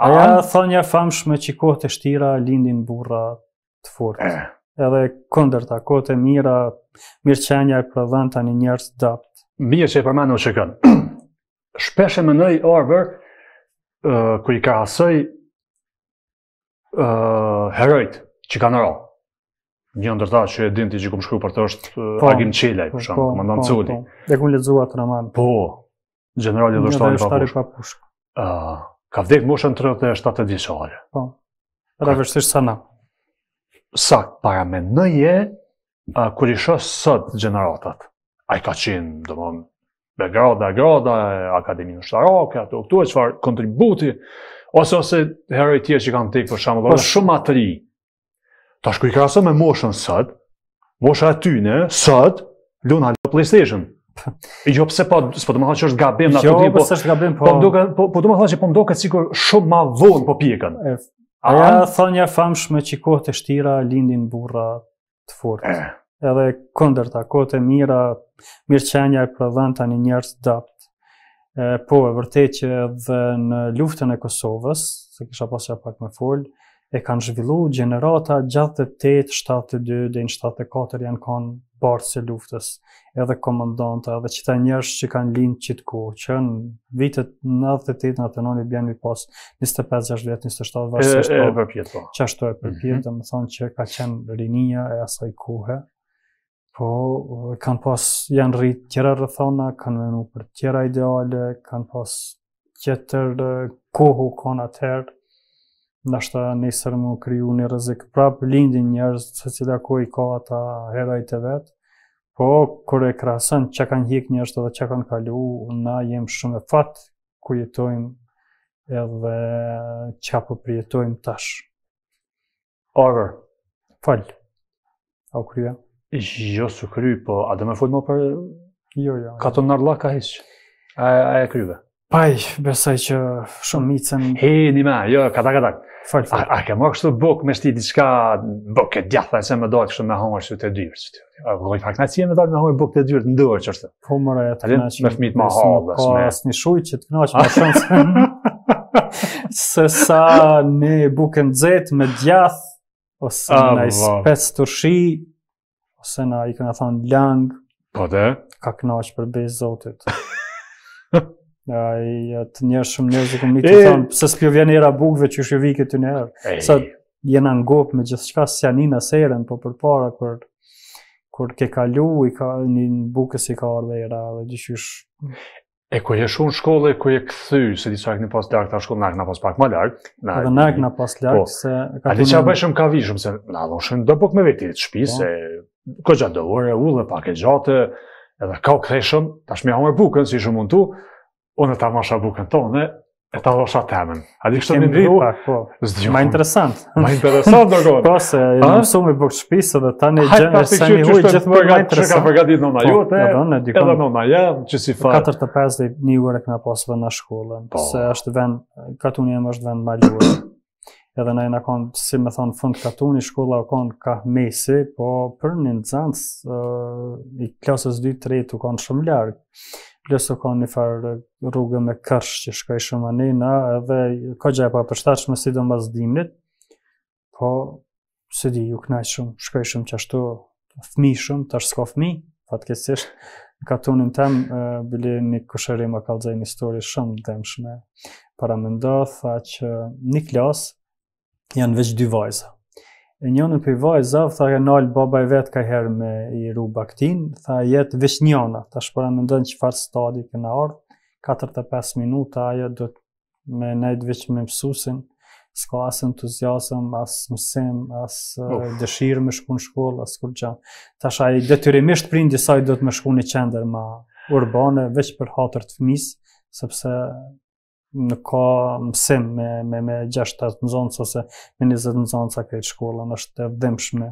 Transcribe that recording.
Aja thonja famshme që kohët e shtira lindin burra të fortë. Edhe kundërta, kohët e mira, mirëqenia e prodhon tani njerëz dapt. Mirë që e përmenu që kënë. Shpesh e mendoj Arber, kur i krahasoj herojt që kanë ra. Një ndër ta që e din ti që kum shkru për të është Agim Qelaj, për shumë, komandant Coli. Dhe kum lexuar atë roman. Po, generali udhështari pa pushk. Ka vdek moshën 37 vjeçare. Po. Edhe vështirë sa na. Sakt, para mendoje kur i shoh sot gjeneratat. Ai ka qenë, domthon, me grada, Akademinë Ushtarake, ato këtu çfarë kontributi ose heroj tjerë që kanë tek për shembull, shumë më të ri. Tash kur i krahason me moshën sot, mosha e tyne sot lun halo PlayStation. Jo pse po do të thonë që është gabim ato ti po. Është gabim po. Po do të thonë që po mdoket sikur shumë më vonë po pjekën. Aja thonja famshme që kohët e shtira lindin burra të fortë. Edhe kundërta, kohët e mira, mirëqenia e prodhon tani njerëz dapt. Po, e vërtet që edhe në luftën e Kosovës, se kisha pasja pak me fol, e kanë zhvillu gjenerata gjatë 8-72 dhe në 74 janë kanë barës e luftës, edhe komandanta, edhe qëta njerëz që kanë lindë qitë kohë, që në vitet 98-99 bjenë mi pas 25-6 vjetë, 27 varsisht, që ashtu e përpjet, dhe më thonë që ka qenë rinia e asaj kohë, po kanë pas, janë rritë tjera rrethona, kanë venu për tjera ideale, kanë pas tjetër kohë kanë atëherë, ndashta nesër më kriju një rrezik prapë lindin njerëz se cila kohë i ka ata herojt e vet. Po kur e krahason çka kanë hjek njerëz edhe çka kanë kalu, na jem shumë e fat ku jetojmë edhe çka po përjetojmë tash. Arver, fal. Au krya? Jo su kry, po a do më fol më për Jo. Katon Narllaka hiç. A e kryve? Paj, besoj që shumë micën... Heni me, jo, katak. Fal. A ke marrë kështu buk me shti diçka, buk e djatha e se me dalë kështu me hangër që të dyrë. A vëlloj pak në me dalë me hangër buk të dyrë të ndërë që është. Po mëra e të knaqë. Me fmit ma halës. Ka asë një shuj që të knaqë ma shumë se sa një bukën dzet me djath, ose në i spec turshi, ose na i këna thonë lang. Po dhe? Ka knaqë për bejë zotit. Të njerë shumë njerëz e këmë një të thonë, pëse s'pjo vjen era bukve që shë vike të njerë. Sa jena ngop me gjithë shka së janin aseren, po për para, kur ke kalu, një bukës i ka ardhe era dhe gjithësh. E kur je shumë shkolle, kur je këthy, se disa këni pas larkë, ta shkollë, na këna pas pak ma larkë. Edhe na këna pas larkë, se... A di që a bëjshëm ka vishëm, se na dhoshën do buk me vetit të shpi, se ko gjatë do ore, ullë, pak e gjatë, edhe ka u këtheshëm, ta shmi hamër bukën, si shumë mund tu, unë ta masha bukën tonë, e ta dhosha temen. A di kështë të një ndu? Ma interesant. Ma interesant, do konë. Po, se e në mësu me bukë shpisë dhe ta një gjë, se një huj gjithë më interesant. Që ka përgatit nëna jote, edhe nëna jem, që si farë. 4-5 dhe një ure këna pasë vend në shkollën, se është vend, Katuni jem është vend ma gjurë. Edhe na jena konë, si me thonë, fund Katuni, shkolla o konë ka mesi, po për një nëzancë, i klasës 2-3 të konë shumë largë. Plus o ka një farë rrugë me kërsh që shkaj shumë anina, edhe ka gjaj pa përshtatshme si do mbas dimnit, po se di ju knaj shumë, shkaj shumë që ashtu fmi shumë, tash s'ka fmi, fatkesisht, në Katunin tem, bili një kushërim a kalzaj një histori shumë dëmshme. Para me ndo, tha që një klasë janë veç 2 vajza. E njënën për vajza, tha ka nalë baba e vetë ka herë me i ru baktin, tha jetë veç njëna, ta shpëra me ndonë që farë stadi këna ardhë, 4-5 minuta ajo do me nejtë veç me mësusin, s'ka asë entuziasm, asë mësim, asë dëshirë me shku në shkollë, asë kur gjanë. Ta shaj detyrimisht prindi saj do të me shku një qender ma urbane, veç për hatër të fëmis, sepse nuk ka mësim me 6-8 nëzonës ose me 20 nëzonës a krejtë shkollën, është e vdëmshme.